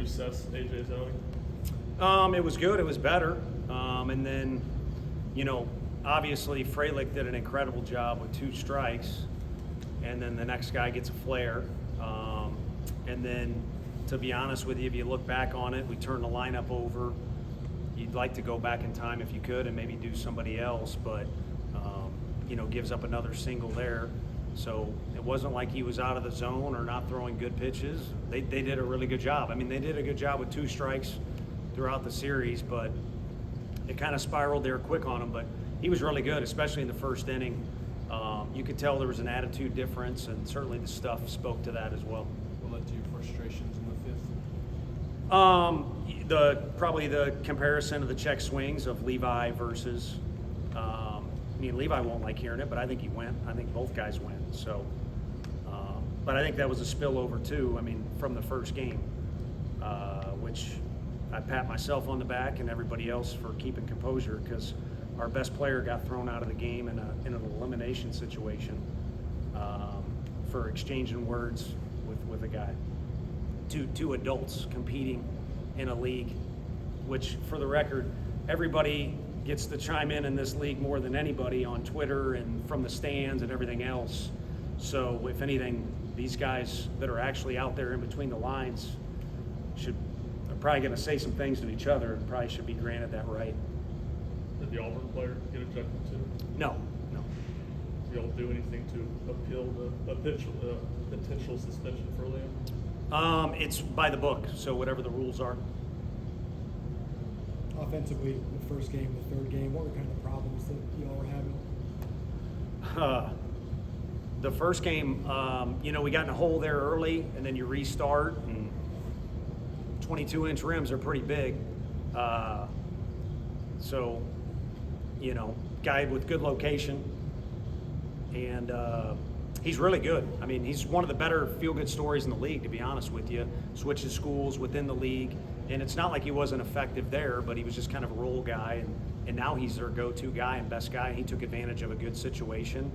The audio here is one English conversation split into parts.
assess AJ's outing? It was good. It was better. And then, obviously Freilich did an incredible job with 2 strikes, and then the next guy gets a flare. And then, to be honest with you, if you look back on it, we turned the lineup over. You'd like to go back in time if you could and maybe do somebody else, but gives up another single there. So it wasn't like he was out of the zone or not throwing good pitches. They did a really good job. I mean, they did a good job with 2 strikes throughout the series, but it kind of spiraled there quick on him. But he was really good, especially in the first inning. You could tell there was an attitude difference, and certainly the stuff spoke to that as well. What led to your frustrations in the 5th? Probably the comparison of the check swings of Levi versus. Levi won't like hearing it, but I think he went. I think both guys went. So, but I think that was a spillover too. From the first game, which I pat myself on the back and everybody else for keeping composure, because our best player got thrown out of the game in an elimination situation for exchanging words with a guy. Two adults competing in a league, which, for the record, everybody gets to chime in this league more than anybody on Twitter and from the stands and everything else. So if anything, these guys that are actually out there in between the lines are probably going to say some things to each other and probably should be granted that right. Did the Auburn player get ejected too? No. Did y'all do anything to appeal the potential suspension for Liam? It's by the book, so whatever the rules are. Offensively, the first game, the third game, what were kind of the problems that y'all were having? The first game, we got in a hole there early, and then you restart, and 22-inch rims are pretty big. So, guy with good location, and he's really good. He's one of the better feel-good stories in the league, to be honest with you. Switches schools within the league, and it's not like he wasn't effective there, but he was just kind of a role guy, and now he's their go-to guy and best guy. He took advantage of a good situation,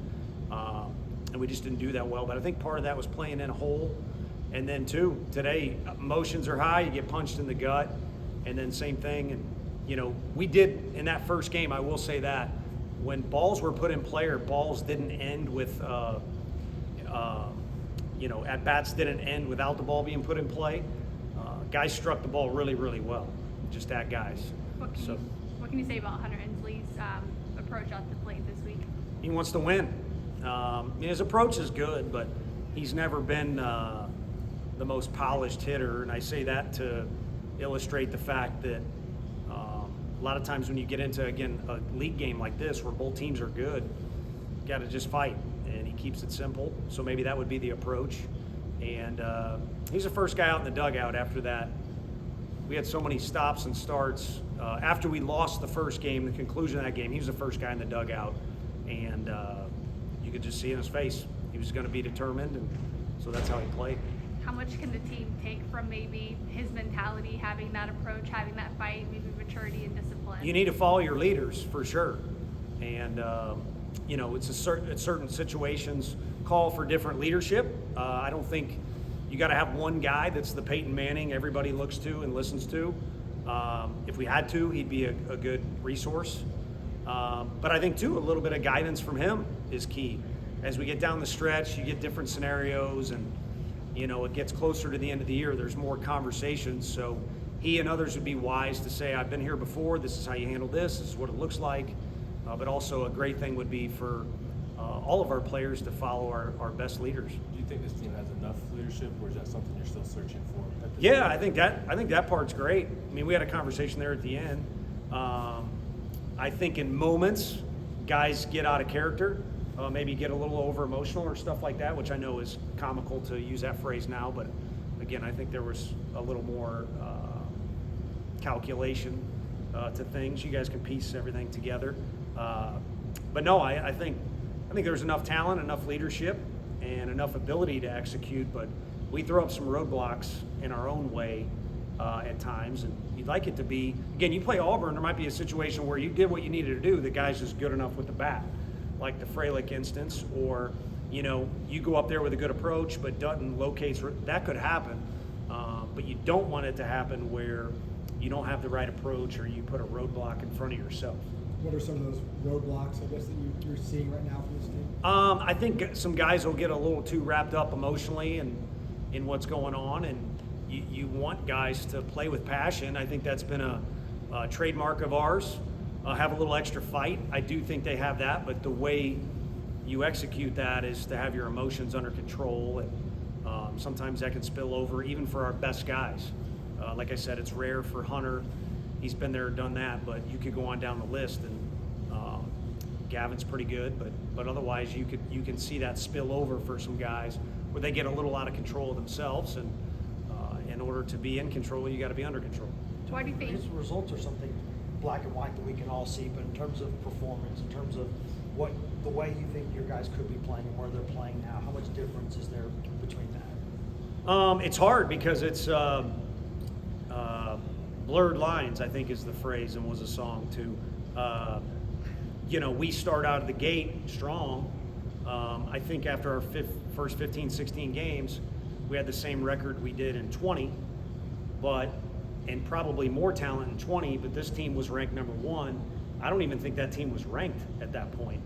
and we just didn't do that well. But I think part of that was playing in a hole, and then too, today, emotions are high, you get punched in the gut, and then same thing. And we did in that first game, I will say that, when balls were put in play or balls didn't end with at-bats didn't end without the ball being put in play, guys struck the ball really, really well, just at guys. What can you say about Hunter Inslee's approach at the plate this week? He wants to win. His approach is good, but he's never been the most polished hitter, and I say that to illustrate the fact that a lot of times when you get into, again, a league game like this where both teams are good, you got to just fight, and he keeps it simple. So maybe that would be the approach. And he's the first guy out in the dugout after that. We had so many stops and starts. After we lost the first game, the conclusion of that game, he was the first guy in the dugout, and you could just see in his face he was going to be determined, and so that's how he played. How much can the team take from maybe his mentality, having that approach, having that fight, maybe maturity and discipline? You need to follow your leaders for sure, and it's certain situations call for different leadership. I don't think you got to have one guy that's the Peyton Manning everybody looks to and listens to. If we had to, he'd be a good resource. But I think too, a little bit of guidance from him is key. As we get down the stretch, you get different scenarios, and it gets closer to the end of the year, there's more conversations. So he and others would be wise to say, I've been here before, this is how you handle this is what it looks like. But also a great thing would be for all of our players to follow our best leaders. Do you think this team has enough leadership, or is that something you're still searching for? Yeah, I think that part's great. We had a conversation there at the end. I think in moments, guys get out of character, maybe get a little over emotional or stuff like that, which I know is comical to use that phrase now, but again, I think there was a little more calculation to things. You guys can piece everything together. But no, I think there's enough talent, enough leadership, and enough ability to execute, but we throw up some roadblocks in our own way at times, and you'd like it to be, again, you play Auburn, there might be a situation where you did what you needed to do, the guy's just good enough with the bat, like the Freilich instance, or you go up there with a good approach, but Dutton locates, that could happen. But you don't want it to happen where you don't have the right approach or you put a roadblock in front of yourself. What are some of those roadblocks, I guess, that you're seeing right now from this team? I think some guys will get a little too wrapped up emotionally and in what's going on, and you want guys to play with passion. I think that's been a trademark of ours. Have a little extra fight. I do think they have that, but the way you execute that is to have your emotions under control, and sometimes that can spill over even for our best guys. Like I said, it's rare for Hunter. He's been there, done that, but you could go on down the list, and Gavin's pretty good, but otherwise you can see that spill over for some guys where they get a little out of control of themselves, and in order to be in control, you got to be under control. Why do you think? His results are something black and white that we can all see, but in terms of performance, in terms of what the way you think your guys could be playing and where they're playing now, how much difference is there between that? It's hard because it's blurred lines, I think is the phrase, and was a song too. We start out of the gate strong. I think after our first 15, 16 games, we had the same record we did in 20, and probably more talent in 20, but this team was ranked number 1. I don't even think that team was ranked at that point.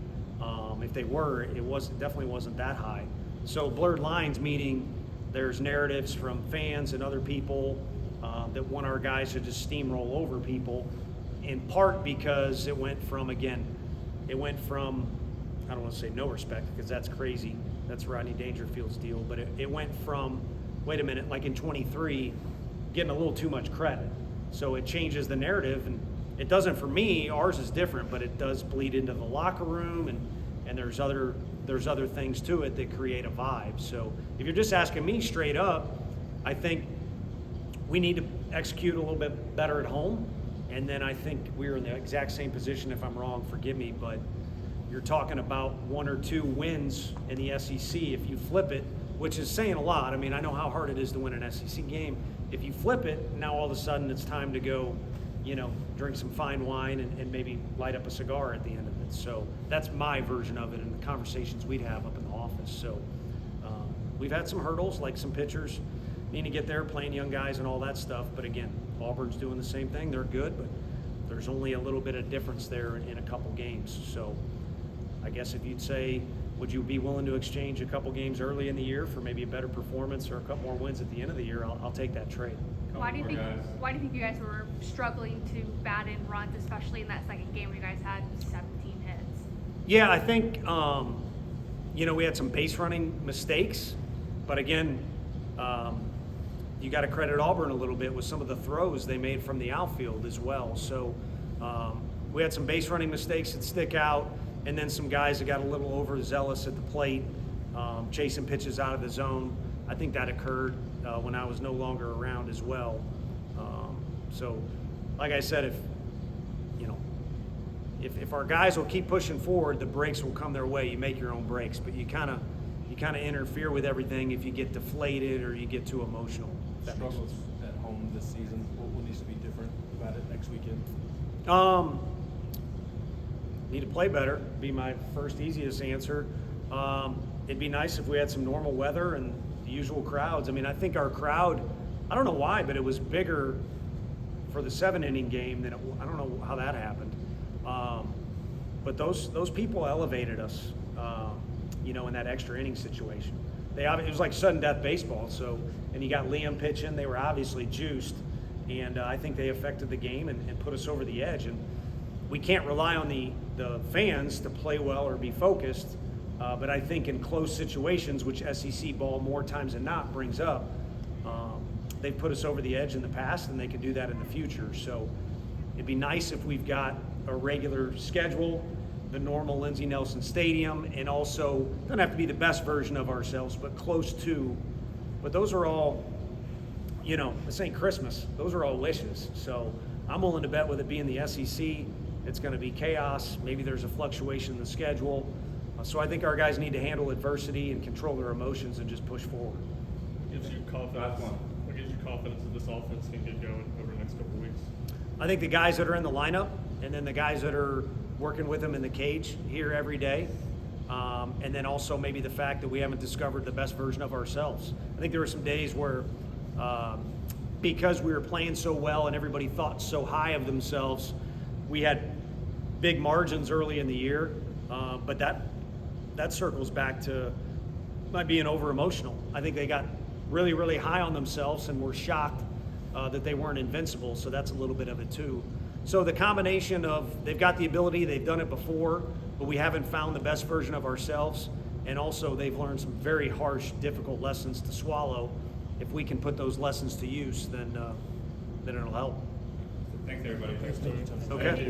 If they were, it definitely wasn't that high. So blurred lines, meaning there's narratives from fans and other people that want our guys to just steamroll over people, in part because it went from, I don't want to say no respect because that's crazy. That's Rodney Dangerfield's deal. But it went from, wait a minute, like in 23, getting a little too much credit. So it changes the narrative, and it doesn't for me. Ours is different, but it does bleed into the locker room, and there's other things to it that create a vibe. So if you're just asking me straight up, I think we need to execute a little bit better at home. And then I think we're in the exact same position. If I'm wrong, forgive me, but you're talking about 1 or 2 wins in the SEC. If you flip it, which is saying a lot. I mean, I know how hard it is to win an SEC game. If you flip it, now all of a sudden it's time to go, drink some fine wine and maybe light up a cigar at the end of it. So that's my version of it and the conversations we'd have up in the office. So we've had some hurdles, like some pitchers need to get there, playing young guys and all that stuff. But again, Auburn's doing the same thing. They're good, but there's only a little bit of difference there in a couple games. So I guess if you'd say, would you be willing to exchange a couple games early in the year for maybe a better performance or a couple more wins at the end of the year, I'll take that trade. Why do you think you guys were struggling to bat in runs, especially in that second game where you guys had 17 hits? Yeah, I think we had some base running mistakes, but again, you got to credit Auburn a little bit with some of the throws they made from the outfield as well. So we had some base running mistakes that stick out, and then some guys that got a little overzealous at the plate, chasing pitches out of the zone. I think that occurred when I was no longer around as well. So, like I said, if our guys will keep pushing forward, the breaks will come their way. You make your own breaks, but you kind of interfere with everything if you get deflated or you get too emotional. Struggles at home this season. What needs to be different about it next weekend? Need to play better. Be my first easiest answer. It'd be nice if we had some normal weather and the usual crowds. I mean, I think our crowd, I don't know why, but it was bigger for the 7-inning game than I don't know how that happened. But those people elevated us, in that extra inning situation. It was like sudden death baseball. So, and you got Liam pitching. They were obviously juiced, and I think they affected the game and put us over the edge. And we can't rely on the fans to play well or be focused. But I think in close situations, which SEC ball more times than not brings up, they've put us over the edge in the past, and they can do that in the future. So it'd be nice if we've got a regular schedule, the normal Lindsey Nelson Stadium, and also doesn't have to be the best version of ourselves, but close to. But those are all, this ain't Christmas. Those are all wishes. So I'm willing to bet with it being the SEC, it's going to be chaos. Maybe there's a fluctuation in the schedule. So I think our guys need to handle adversity and control their emotions and just push forward. Gives you confidence. What gives you confidence that this offense can get going over the next couple of weeks? I think the guys that are in the lineup, and then the guys that are working with them in the cage here every day, and then also maybe the fact that we haven't discovered the best version of ourselves. I think there were some days where because we were playing so well and everybody thought so high of themselves, we had big margins early in the year. But that circles back to not being over emotional. I think they got really, really high on themselves and were shocked that they weren't invincible. So that's a little bit of it too. So the combination of they've got the ability, they've done it before, but we haven't found the best version of ourselves. And also they've learned some very harsh, difficult lessons to swallow. If we can put those lessons to use, then it'll help. Thanks, everybody. Thanks, Tony. Okay.